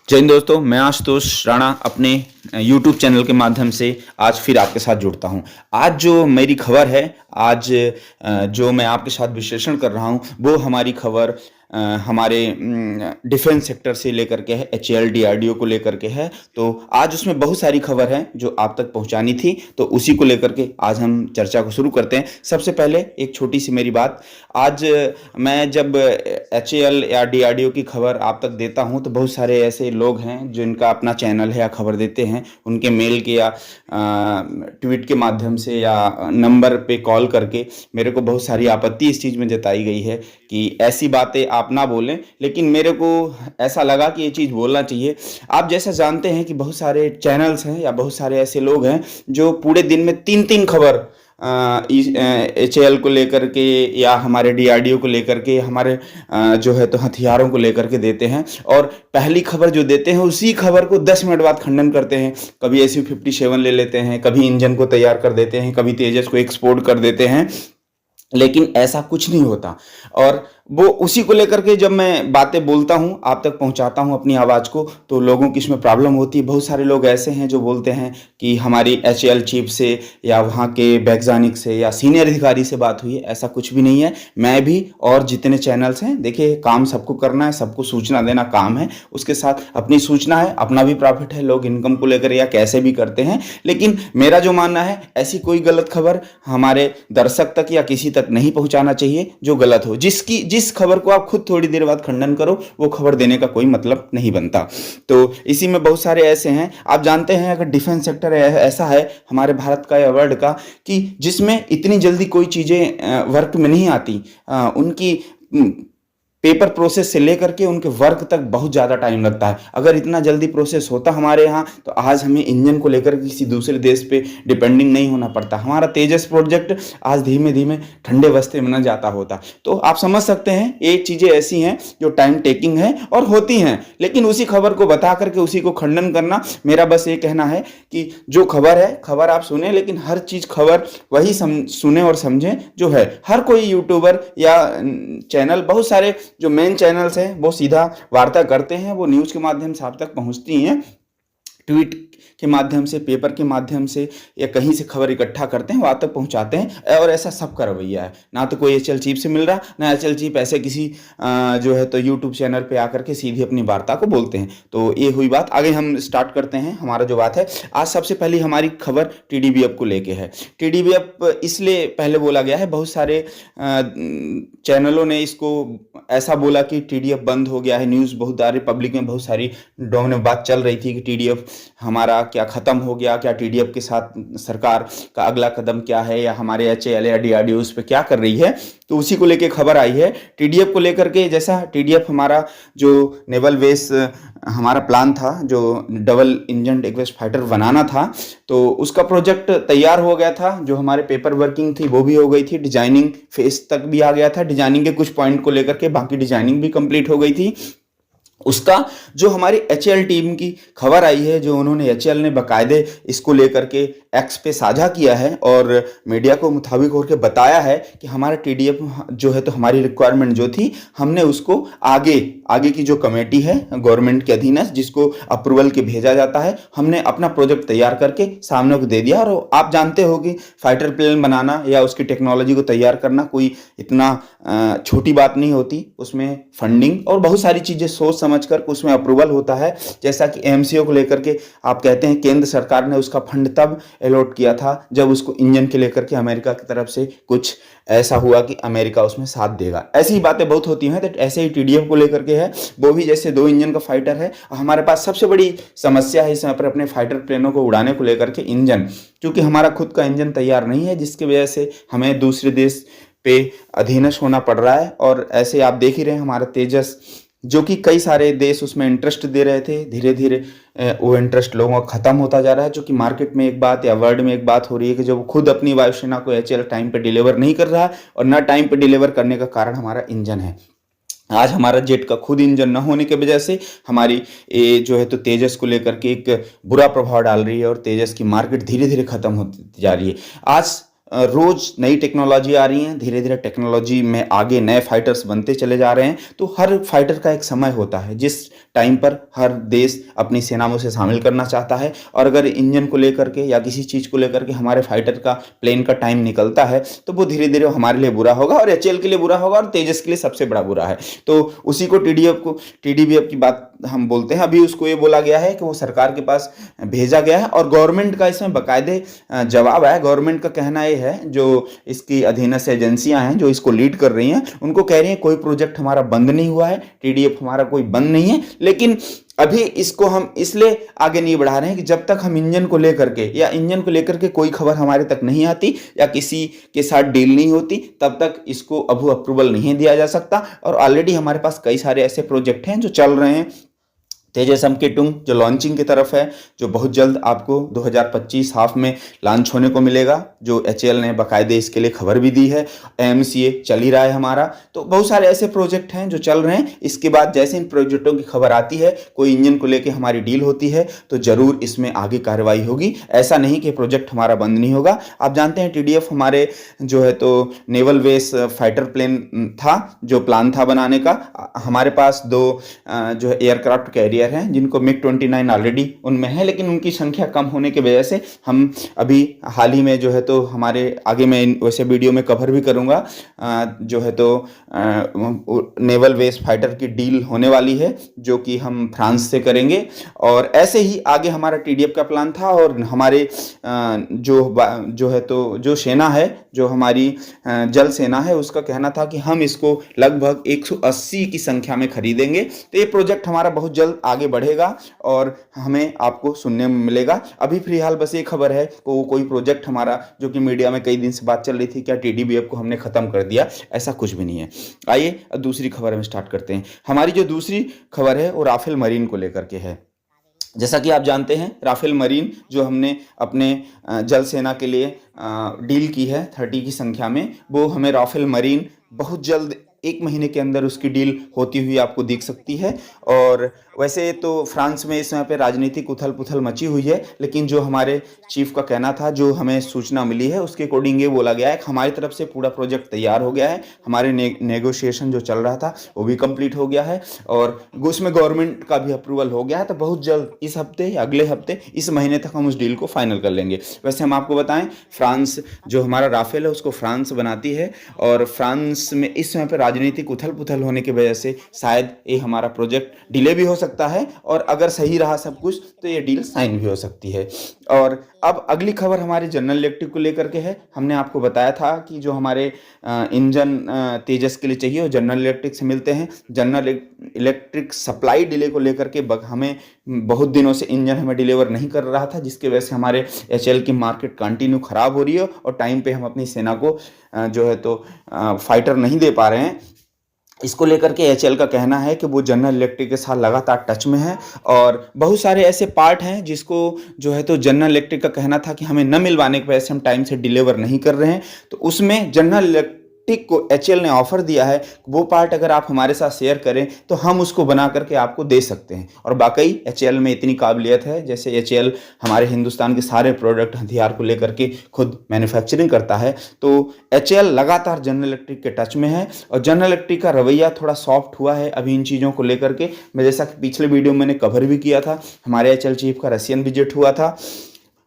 जय हिंद दोस्तों, मैं आशुतोष राणा अपने YouTube चैनल के माध्यम से आज फिर आपके साथ जुड़ता हूं। आज जो मेरी खबर है, आज जो मैं आपके साथ विश्लेषण कर रहा हूं, वो हमारी खबर हमारे डिफेंस सेक्टर से लेकर के है, HAL DRDO को लेकर के है। तो आज उसमें बहुत सारी खबर है जो आप तक पहुंचानी थी, तो उसी को लेकर के आज हम चर्चा को शुरू करते हैं। सबसे पहले एक छोटी सी मेरी बात, आज मैं जब HAL या DRDO की खबर आप तक देता हूं तो बहुत सारे ऐसे लोग हैं जिनका अपना चैनल है या खबर देते हैं, उनके मेल के या ट्वीट के माध्यम से या नंबर पे कॉल करके मेरे को बहुत सारी आपत्ति इस चीज़ में जताई गई है कि ऐसी बातें आप ना बोलें। लेकिन मेरे को ऐसा लगा कि ये चीज़ बोलना चाहिए। आप जैसा जानते हैं कि बहुत सारे चैनल्स हैं या बहुत सारे ऐसे लोग हैं जो पूरे दिन में तीन तीन खबर HAL को लेकर के या हमारे DRDO को लेकर के, हमारे जो है तो हथियारों को लेकर के देते हैं, और पहली खबर जो देते हैं उसी खबर को 10 मिनट बाद खंडन करते हैं। कभी SU-57 ले लेते हैं, कभी इंजन को तैयार कर देते हैं, कभी तेजस को एक्सपोर्ट कर देते हैं, लेकिन ऐसा कुछ नहीं होता। और वो उसी को लेकर के जब मैं बातें बोलता हूँ, आप तक पहुँचाता हूँ अपनी आवाज़ को, तो लोगों की इसमें प्रॉब्लम होती है। बहुत सारे लोग ऐसे हैं जो बोलते हैं कि हमारी HAL चीफ से या वहाँ के वैज्ञानिक से या सीनियर अधिकारी से बात हुई है। ऐसा कुछ भी नहीं है। मैं भी और जितने चैनल्स हैं, देखिए, काम सबको करना है, सबको सूचना देना काम है, उसके साथ अपनी सूचना है, अपना भी प्रॉफिट है। लोग इनकम को लेकर या कैसे भी करते हैं, लेकिन मेरा जो मानना है, ऐसी कोई गलत खबर हमारे दर्शक तक या किसी तक नहीं पहुँचाना चाहिए जो गलत हो। जिस खबर को आप खुद थोड़ी देर बाद खंडन करो, वो खबर देने का कोई मतलब नहीं बनता। तो इसी में बहुत सारे ऐसे हैं। आप जानते हैं, अगर डिफेंस सेक्टर ऐसा है हमारे भारत का या वर्ल्ड का कि जिसमें इतनी जल्दी कोई चीज़ें वर्क में नहीं आती, उनकी पेपर प्रोसेस से लेकर के उनके वर्क तक बहुत ज़्यादा टाइम लगता है। अगर इतना जल्दी प्रोसेस होता हमारे यहाँ, तो आज हमें इंजन को लेकर किसी दूसरे देश पे डिपेंडिंग नहीं होना पड़ता। हमारा तेजस प्रोजेक्ट आज धीमे धीमे ठंडे बस्ते में न जाता होता। तो आप समझ सकते हैं, ये चीज़ें ऐसी हैं जो टाइम टेकिंग है और होती हैं, लेकिन उसी खबर को बता करके उसी को खंडन करना, मेरा बस ये कहना है कि जो खबर है, खबर आप सुने, लेकिन हर चीज़ खबर वही सुने और समझें जो है। हर कोई यूट्यूबर या चैनल, बहुत सारे जो मेन चैनल्स हैं, वो सीधा वार्ता करते हैं, वो न्यूज़ के माध्यम से आप तक पहुंचती हैं, ट्वीट के माध्यम से, पेपर के माध्यम से, या कहीं से खबर इकट्ठा करते हैं, वहाँ तक पहुँचाते हैं। और ऐसा सबका रवैया है। ना तो कोई HAL चीफ से मिल रहा, ना HAL चीफ ऐसे किसी जो है तो यूट्यूब चैनल पे आकर के सीधी अपनी वार्ता को बोलते हैं। तो ये हुई बात। आगे हम स्टार्ट करते हैं हमारा जो बात है। आज सबसे पहली हमारी खबर TDBF को लेके है। TDBF इसलिए पहले बोला गया है, बहुत सारे चैनलों ने इसको ऐसा बोला कि TDF बंद हो गया है। न्यूज़ बहुत सारी, पब्लिक में बहुत सारी डोमिनेंट बात चल रही थी कि TDF हमारा क्या ख़त्म हो गया, क्या TDF के साथ सरकार का अगला कदम क्या है, या हमारे HAL या DRDO उस पर क्या कर रही है। तो उसी को लेके खबर आई है। TDF को लेकर के, जैसा TDF हमारा जो नेवल बेस हमारा प्लान था, जो डबल इंजन एक्वेस्ट फाइटर बनाना था, तो उसका प्रोजेक्ट तैयार हो गया था। जो हमारे पेपर वर्किंग थी वो भी हो गई थी, डिजाइनिंग फेज तक भी आ गया था। डिजाइनिंग के कुछ पॉइंट को लेकर के बाकी डिजाइनिंग भी कंप्लीट हो गई थी। उसका जो हमारी HAL टीम की खबर आई है, जो उन्होंने HAL ने बाकायदे इसको लेकर के X पे साझा किया है और मीडिया को मुताबिक होकर बताया है कि हमारा TDF जो है तो हमारी रिक्वायरमेंट जो थी, हमने उसको आगे की जो कमेटी है गवर्नमेंट के अधीनस्थ, जिसको अप्रूवल के भेजा जाता है, हमने अपना प्रोजेक्ट तैयार करके सामने को दे दिया। और आप जानते हो कि फाइटर प्लेन बनाना या उसकी टेक्नोलॉजी को तैयार करना कोई इतना छोटी बात नहीं होती। उसमें फंडिंग और बहुत सारी चीज़ें सोच समझ कर उसमें अप्रूवल होता है। जैसा कि MCO को लेकर के आप कहते हैं, केंद्र सरकार ने उसका फंड तब अलॉट किया था जब उसको इंजन के लेकर के अमेरिका की तरफ से कुछ ऐसा हुआ कि अमेरिका उसमें साथ देगा। ऐसी ही बातें बहुत होती हैं। तो ऐसे ही TDF को लेकर के है, वो भी जैसे 2 इंजन का फाइटर है। हमारे पास सबसे बड़ी समस्या है इस समय पर अपने फाइटर प्लेनों को उड़ाने को लेकर के इंजन, क्योंकि हमारा खुद का इंजन तैयार नहीं है, जिसकी वजह से हमें दूसरे देश पे अधीनस्थ होना पड़ रहा है। और ऐसे आप देख ही रहे हैं, हमारा तेजस, जो कि कई सारे देश उसमें इंटरेस्ट दे रहे थे, धीरे धीरे वो इंटरेस्ट लोगों का ख़त्म होता जा रहा है। जो कि मार्केट में एक बात या वर्ल्ड में एक बात हो रही है कि जब खुद अपनी वायुसेना को HAL टाइम पे डिलीवर नहीं कर रहा है, और ना टाइम पे डिलीवर करने का कारण हमारा इंजन है। आज हमारा जेट का खुद इंजन न होने की वजह से हमारी जो है तो तेजस को लेकर के एक बुरा प्रभाव डाल रही है, और तेजस की मार्केट धीरे धीरे ख़त्म होती जा रही है। आज रोज नई टेक्नोलॉजी आ रही है, धीरे धीरे टेक्नोलॉजी में आगे नए फाइटर्स बनते चले जा रहे हैं। तो हर फाइटर का एक समय होता है, जिस टाइम पर हर देश अपनी सेना में उसे शामिल करना चाहता है, और अगर इंजन को लेकर के या किसी चीज़ को लेकर के हमारे फाइटर का प्लेन का टाइम निकलता है तो वो धीरे धीरे हमारे लिए बुरा होगा, और एचएएल के लिए बुरा होगा, और तेजस के लिए सबसे बड़ा बुरा है। तो उसी को टीडीबीएफ की बात हम बोलते हैं। अभी उसको ये बोला गया है कि वो सरकार के पास भेजा गया है, और गवर्नमेंट का इसमें बाकायदे जवाब आया। गवर्नमेंट का कहना ये है, जो इसकी अधीनस्थ एजेंसियां हैं जो इसको लीड कर रही हैं, उनको कह रही हैं कोई प्रोजेक्ट हमारा बंद नहीं हुआ है, टीडीएफ हमारा कोई बंद नहीं है, लेकिन अभी इसको हम इसलिए आगे नहीं बढ़ा रहे हैं कि जब तक हम इंजन को लेकर के या इंजन को लेकर के कोई खबर हमारे तक नहीं आती या किसी के साथ डील नहीं होती, तब तक इसको अप्रूवल नहीं दिया जा सकता। और ऑलरेडी हमारे पास कई सारे ऐसे प्रोजेक्ट हैं जो चल रहे हैं। तेजस MK2 जो लॉन्चिंग की तरफ है, जो बहुत जल्द आपको 2025 हाफ में लॉन्च होने को मिलेगा, जो एचएएल ने बाकायदे इसके लिए खबर भी दी है। AMCA चल ही रहा है हमारा। तो बहुत सारे ऐसे प्रोजेक्ट हैं जो चल रहे हैं। इसके बाद जैसे इन प्रोजेक्टों की खबर आती है, कोई इंजन को लेकर हमारी डील होती है, तो ज़रूर इसमें आगे कार्रवाई होगी। ऐसा नहीं कि प्रोजेक्ट हमारा बंद नहीं होगा। आप जानते हैं TDF हमारे जो है तो नेवल बेस फाइटर प्लेन था, जो प्लान था बनाने का। हमारे पास 2 जो है एयरक्राफ्ट कैरियर हैं जिनको MiG-29 ऑलरेडी उनमें है, लेकिन उनकी संख्या कम होने की वजह से हम अभी हाल ही में जो है तो हमारे आगे मैं वैसे वीडियो में कवर भी करूंगा, जो है तो नेवल बेस फाइटर की डील होने वाली है, जो कि हम फ्रांस से करेंगे। और ऐसे ही आगे हमारा TDF का प्लान था, और हमारे जो है तो जो सेना है, जो हमारी जल सेना है, उसका कहना था कि हम इसको लगभग 180 की संख्या में खरीदेंगे। तो ये प्रोजेक्ट हमारा बहुत जल्द आगे बढ़ेगा और हमें आपको सुनने में मिलेगा। अभी फिलहाल बस ये खबर है कि वो कोई प्रोजेक्ट हमारा, जो कि मीडिया में कई दिन से बात चल रही थी, क्या TDBF को हमने खत्म कर दिया, ऐसा कुछ भी नहीं है। आइए अब दूसरी खबर हम स्टार्ट करते हैं। हमारी जो दूसरी खबर है वो राफेल मरीन को लेकर के है। जैसा कि आप जानते हैं, राफेल मरीन जो हमने अपने जल सेना के लिए डील की है 30 की संख्या में, वो हमें राफेल मरीन बहुत जल्द 1 महीने के अंदर उसकी डील होती हुई आपको दिख सकती है। और वैसे तो फ्रांस में इस समय पे राजनीतिक उथल पुथल मची हुई है, लेकिन जो हमारे चीफ का कहना था, जो हमें सूचना मिली है, उसके अकॉर्डिंग ये बोला गया है कि हमारी तरफ से पूरा प्रोजेक्ट तैयार हो गया है। हमारे नेगोशिएशन जो चल रहा था वो भी कंप्लीट हो गया है, और उसमें गवर्नमेंट का भी अप्रूवल हो गया है। तो बहुत जल्द इस हफ्ते या अगले हफ्ते, इस महीने तक हम उस डील को फाइनल कर लेंगे। वैसे हम आपको बताएं, फ्रांस जो हमारा राफेल है उसको फ्रांस बनाती है, और फ्रांस में इस समय पर राजनीतिक उथल पुथल होने की वजह से शायद ये हमारा प्रोजेक्ट डिले भी हो सकता है, और अगर सही रहा सब कुछ तो ये डील साइन भी हो सकती है। और अब अगली खबर हमारे जनरल इलेक्ट्रिक को लेकर के है। हमने आपको बताया था कि जो हमारे इंजन तेजस के लिए चाहिए वो जनरल इलेक्ट्रिक से मिलते हैं। जनरल इलेक्ट्रिक सप्लाई डिले को लेकर के हमें बहुत दिनों से इंजन हमें डिलीवर नहीं कर रहा था, जिसकी वजह से हमारे एचएएल की मार्केट कंटिन्यू खराब हो रही है, और टाइम पे हम अपनी सेना को जो है तो फाइटर नहीं दे पा रहे हैं। इसको लेकर के एचएएल का कहना है कि वो जनरल इलेक्ट्रिक के साथ लगातार टच में है, और बहुत सारे ऐसे पार्ट हैं जिसको जो है तो जनरल इलेक्ट्रिक का कहना था कि हमें न मिलवाने की वजह से हम टाइम से डिलीवर नहीं कर रहे हैं। तो उसमें जनरल इलेक्ट्रिक को एचएएल ने ऑफर दिया है, वो पार्ट अगर आप हमारे साथ शेयर करें तो हम उसको बना करके आपको दे सकते हैं। और वाकई एचएएल में इतनी काबिलियत है, जैसे एचएएल हमारे हिंदुस्तान के सारे प्रोडक्ट हथियार को लेकर के खुद मैन्युफैक्चरिंग करता है। तो एचएएल लगातार जनरल इलेक्ट्रिक के टच में है, और जनरल इलेक्ट्रिक का रवैया थोड़ा सॉफ्ट हुआ है अभी इन चीज़ों को लेकर के। मैं जैसा कि पिछले वीडियो में मैंने कवर भी किया था, हमारे एचएएल चीफ का रशियन विजिट हुआ था।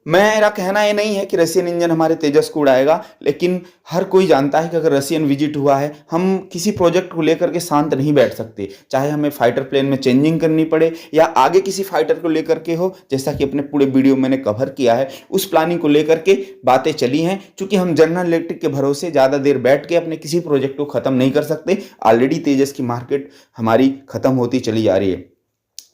मेरा कहना ये नहीं है कि रशियन इंजन हमारे तेजस को उड़ाएगा, लेकिन हर कोई जानता है कि अगर रशियन विजिट हुआ है, हम किसी प्रोजेक्ट को लेकर के शांत नहीं बैठ सकते, चाहे हमें फाइटर प्लेन में चेंजिंग करनी पड़े या आगे किसी फाइटर को लेकर के हो। जैसा कि अपने पूरे वीडियो मैंने कवर किया है, उस प्लानिंग को लेकर के बातें चली हैं। चूंकि हम जनरल इलेक्ट्रिक के भरोसे ज़्यादा देर बैठ के अपने किसी प्रोजेक्ट को ख़त्म नहीं कर सकते। ऑलरेडी तेजस की मार्केट हमारी ख़त्म होती चली जा रही है।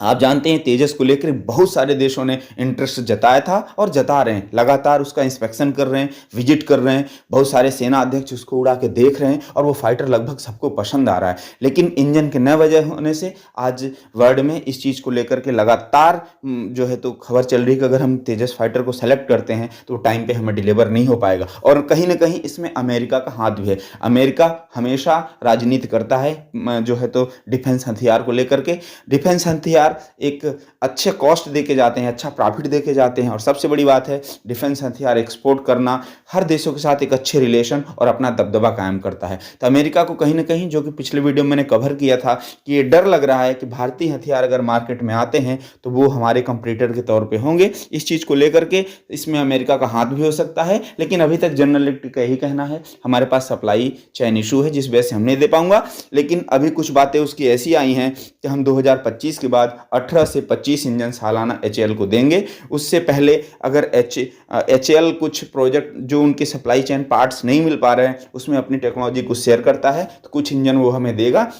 आप जानते हैं तेजस को लेकर बहुत सारे देशों ने इंटरेस्ट जताया था और जता रहे हैं, लगातार उसका इंस्पेक्शन कर रहे हैं, विजिट कर रहे हैं। बहुत सारे सेना अध्यक्ष उसको उड़ा के देख रहे हैं, और वो फाइटर लगभग सबको पसंद आ रहा है। लेकिन इंजन के न वजह होने से आज वर्ल्ड में इस चीज़ को लेकर के लगातार जो है तो खबर चल रही है कि अगर हम तेजस फाइटर को सेलेक्ट करते हैं तो टाइम पर हमें डिलीवर नहीं हो पाएगा। और कहीं ना कहीं इसमें अमेरिका का हाथ भी है। अमेरिका हमेशा राजनीति करता है जो है तो डिफेंस हथियार को लेकर के। डिफेंस हथियार हथियार एक अच्छे कॉस्ट दे के जाते हैं, अच्छा प्रॉफिट दे के जाते हैं। और सबसे बड़ी बात है, डिफेंस हथियार एक्सपोर्ट करना हर देशों के साथ एक अच्छे रिलेशन और अपना दबदबा कायम करता है। तो अमेरिका को कहीं ना कहीं, जो कि पिछले वीडियो में मैंने कवर किया था, कि ये डर लग रहा है कि भारतीय हथियार अगर मार्केट में आते हैं तो वो हमारे कंपटीटर के तौर पे होंगे। इस चीज़ को लेकर के इसमें अमेरिका का हाथ भी हो सकता है, लेकिन अभी तक जनरल इलेक्ट्रिक का यही कहना है हमारे पास सप्लाई चैन इशू है, जिस वजह से हम नहीं दे पाऊंगा। लेकिन अभी कुछ बातें उसकी ऐसी आई हैं कि हम 2025 के बाद 18 से 25 इंजन सालाना एचएएल को देंगे। उससे पहले अगर एचएएल कुछ प्रोजेक्ट जो उनके सप्लाई चेन पार्ट्स नहीं मिल पा रहे हैं उसमें अपनी टेक्नोलॉजी को शेयर करता है तो कुछ इंजन वो हमें देगा,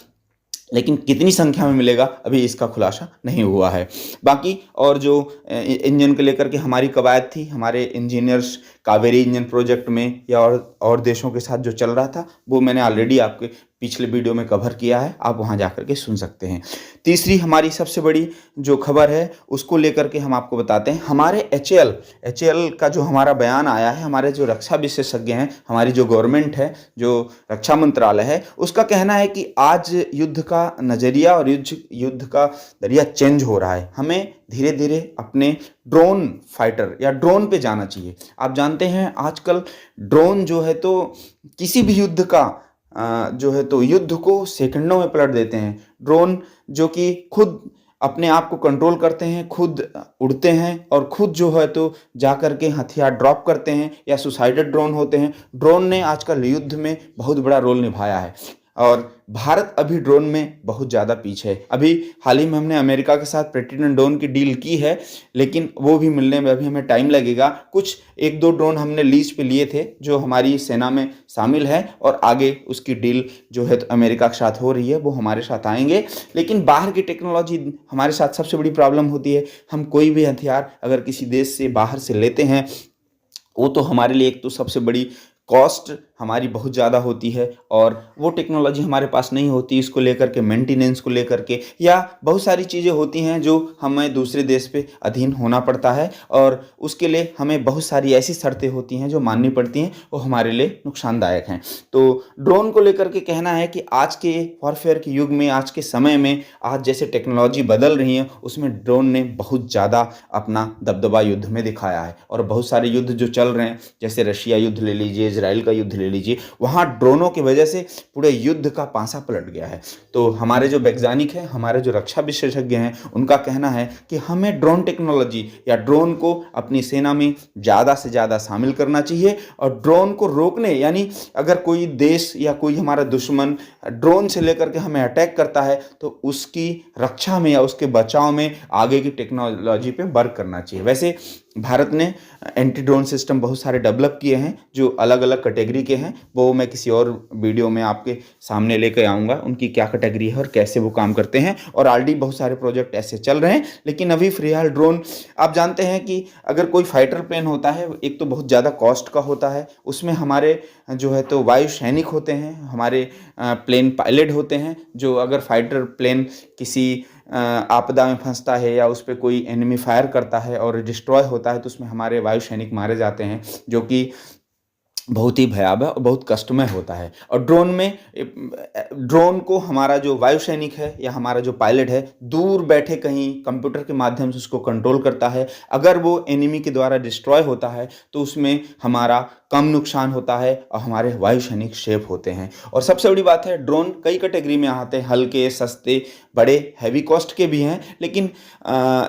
लेकिन कितनी संख्या में मिलेगा अभी इसका खुलासा नहीं हुआ है। बाकी और जो इंजन को लेकर के हमारी कवायद थी हमारे इंजीनियर्स कावेरी इंजन प्रोजेक्ट में या और देशों के साथ जो चल रहा था, वो मैंने ऑलरेडी आपके पिछले वीडियो में कवर किया है, आप वहां जाकर के सुन सकते हैं। तीसरी हमारी सबसे बड़ी जो खबर है उसको लेकर के हम आपको बताते हैं। हमारे एचएएल का जो हमारा बयान आया है, हमारे जो रक्षा विशेषज्ञ हैं, हमारी जो गवर्नमेंट है, जो रक्षा मंत्रालय है, उसका कहना है कि आज युद्ध का नज़रिया और युद्ध का नज़रिया चेंज हो रहा है। हमें धीरे धीरे अपने ड्रोन फाइटर या ड्रोन पे जाना चाहिए। आप जानते हैं आजकल ड्रोन जो है तो किसी भी युद्ध का जो है तो युद्ध को सेकंडों में पलट देते हैं। ड्रोन जो कि खुद अपने आप को कंट्रोल करते हैं, खुद उड़ते हैं और खुद जो है तो जा कर के हथियार ड्रॉप करते हैं या सुसाइडेड ड्रोन होते हैं। ड्रोन ने आजकल युद्ध में बहुत बड़ा रोल निभाया है और भारत अभी ड्रोन में बहुत ज़्यादा पीछे है। अभी हाल ही में हमने अमेरिका के साथ प्रेटिनन ड्रोन की डील की है, लेकिन वो भी मिलने में अभी हमें टाइम लगेगा। कुछ एक दो ड्रोन हमने लीज पे लिए थे जो हमारी सेना में शामिल है और आगे उसकी डील जो है तो अमेरिका के साथ हो रही है, वो हमारे साथ आएंगे। लेकिन बाहर की टेक्नोलॉजी हमारे साथ सबसे बड़ी प्रॉब्लम होती है। हम कोई भी हथियार अगर किसी देश से बाहर से लेते हैं, वो तो हमारे लिए एक तो सबसे बड़ी कॉस्ट हमारी बहुत ज़्यादा होती है और वो टेक्नोलॉजी हमारे पास नहीं होती। इसको लेकर के मेंटेनेंस को लेकर के या बहुत सारी चीज़ें होती हैं जो हमें दूसरे देश पे अधीन होना पड़ता है और उसके लिए हमें बहुत सारी ऐसी शर्तें होती हैं जो माननी पड़ती हैं, वो हमारे लिए नुकसानदायक हैं। तो ड्रोन को लेकर के कहना है कि आज के वॉरफेयर के युग में, आज के समय में, आज जैसे टेक्नोलॉजी बदल रही है उसमें ड्रोन ने बहुत ज़्यादा अपना दबदबा युद्ध में दिखाया है। और बहुत सारे युद्ध जो चल रहे हैं, जैसे रशिया युद्ध ले लीजिए, इजराइल का युद्ध ले लीजिए, वहाँ ड्रोनों की वजह से पूरे युद्ध का पासा पलट गया है। तो हमारे जो वैज्ञानिक हैं, हमारे जो रक्षा विशेषज्ञ हैं, उनका कहना है कि हमें ड्रोन टेक्नोलॉजी या ड्रोन को अपनी सेना में ज़्यादा से ज़्यादा शामिल करना चाहिए और ड्रोन को रोकने, यानी अगर कोई देश या कोई हमारा दुश्मन ड्रोन से लेकर के हमें अटैक करता है तो उसकी रक्षा में या उसके बचाव में आगे की टेक्नोलॉजी पे वर्क करना चाहिए। वैसे भारत ने एंटी ड्रोन सिस्टम बहुत सारे डेवलप किए हैं जो अलग अलग कैटेगरी के हैं, वो मैं किसी और वीडियो में आपके सामने लेकर आऊँगा, उनकी क्या कैटेगरी है और कैसे वो काम करते हैं। और ऑलरेडी बहुत सारे प्रोजेक्ट ऐसे चल रहे हैं। लेकिन अभी फिलहाल ड्रोन, आप जानते हैं कि अगर कोई फाइटर प्लेन होता है, एक तो बहुत ज़्यादा कॉस्ट का होता है, उसमें हमारे जो है तो वायु सैनिक होते हैं, हमारे प्लेन पायलट होते हैं, जो अगर फाइटर प्लेन किसी आपदा में फंसता है या उस पर कोई एनिमी फायर करता है और डिस्ट्रॉय होता है तो उसमें हमारे वायु सैनिक मारे जाते हैं, जो कि बहुत ही भयावह और बहुत कष्टमय होता है। और ड्रोन को हमारा जो वायु सैनिक है या हमारा जो पायलट है दूर बैठे कहीं कंप्यूटर के माध्यम से उसको कंट्रोल करता है। अगर वो एनिमी के द्वारा डिस्ट्रॉय होता है तो उसमें हमारा कम नुकसान होता है और हमारे वायु सैनिक सेफ होते हैं। और सबसे बड़ी बात है, ड्रोन कई कैटेगरी में आते हैं, हल्के, सस्ते, बड़े, हैवी कॉस्ट के भी हैं। लेकिन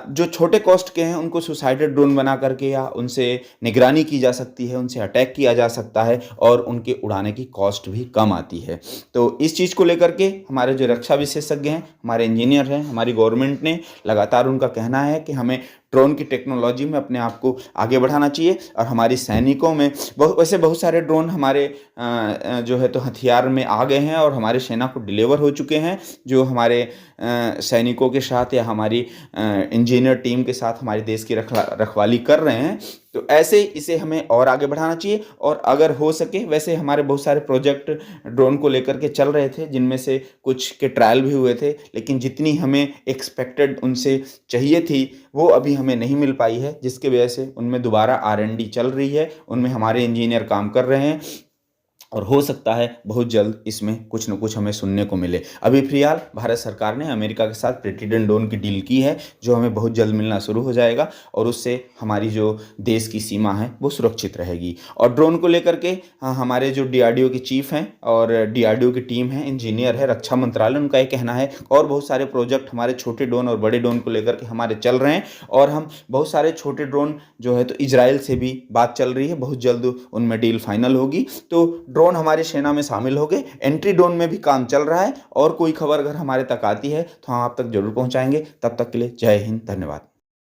जो छोटे कॉस्ट के हैं उनको सुसाइडेड ड्रोन बना करके या उनसे निगरानी की जा सकती है, उनसे अटैक किया जा सकता है और उनके उड़ाने की कॉस्ट भी कम आती है। तो इस चीज़ को लेकर के हमारे जो रक्षा विशेषज्ञ हैं, हमारे इंजीनियर हैं, हमारी गवर्नमेंट ने लगातार उनका कहना है कि हमें ड्रोन की टेक्नोलॉजी में अपने आप को आगे बढ़ाना चाहिए। और हमारी सैनिकों में वैसे बहुत सारे ड्रोन हमारे जो है तो हथियार में आ गए हैं और हमारी सेना को डिलीवर हो चुके हैं, जो हमारे सैनिकों के साथ या हमारी इंजीनियर टीम के साथ हमारे देश की रखवाली कर रहे हैं। तो ऐसे इसे हमें और आगे बढ़ाना चाहिए। और अगर हो सके, वैसे हमारे बहुत सारे प्रोजेक्ट ड्रोन को लेकर के चल रहे थे, जिनमें से कुछ के ट्रायल भी हुए थे, लेकिन जितनी हमें एक्सपेक्टेड उनसे चाहिए थी वो अभी हमें नहीं मिल पाई है, जिसके वजह से उनमें दोबारा R&D चल रही है, उनमें हमारे इंजीनियर काम कर रहे हैं। और हो सकता है बहुत जल्द इसमें कुछ न कुछ हमें सुनने को मिले। अभी फ़िलहाल भारत सरकार ने अमेरिका के साथ प्रेसिडेंट ड्रोन की डील की है, जो हमें बहुत जल्द मिलना शुरू हो जाएगा और उससे हमारी जो देश की सीमा है वो सुरक्षित रहेगी। और ड्रोन को लेकर के हमारे जो डीआरडीओ के चीफ़ हैं और डीआरडीओ की टीम है, इंजीनियर है, रक्षा मंत्रालय, उनका ये कहना है और बहुत सारे प्रोजेक्ट हमारे छोटे ड्रोन और बड़े ड्रोन को लेकर के हमारे चल रहे हैं। और हम बहुत सारे छोटे ड्रोन जो है तो इजराइल से भी बात चल रही है, बहुत जल्द उनमें डील फाइनल होगी। तो ड्रोन हमारी सेना में शामिल हो गए, एंट्री ड्रोन में भी काम चल रहा है और कोई खबर अगर हमारे तक आती है तो हम आप तक जरूर पहुंचाएंगे। तब तक के लिए जय हिंद, धन्यवाद।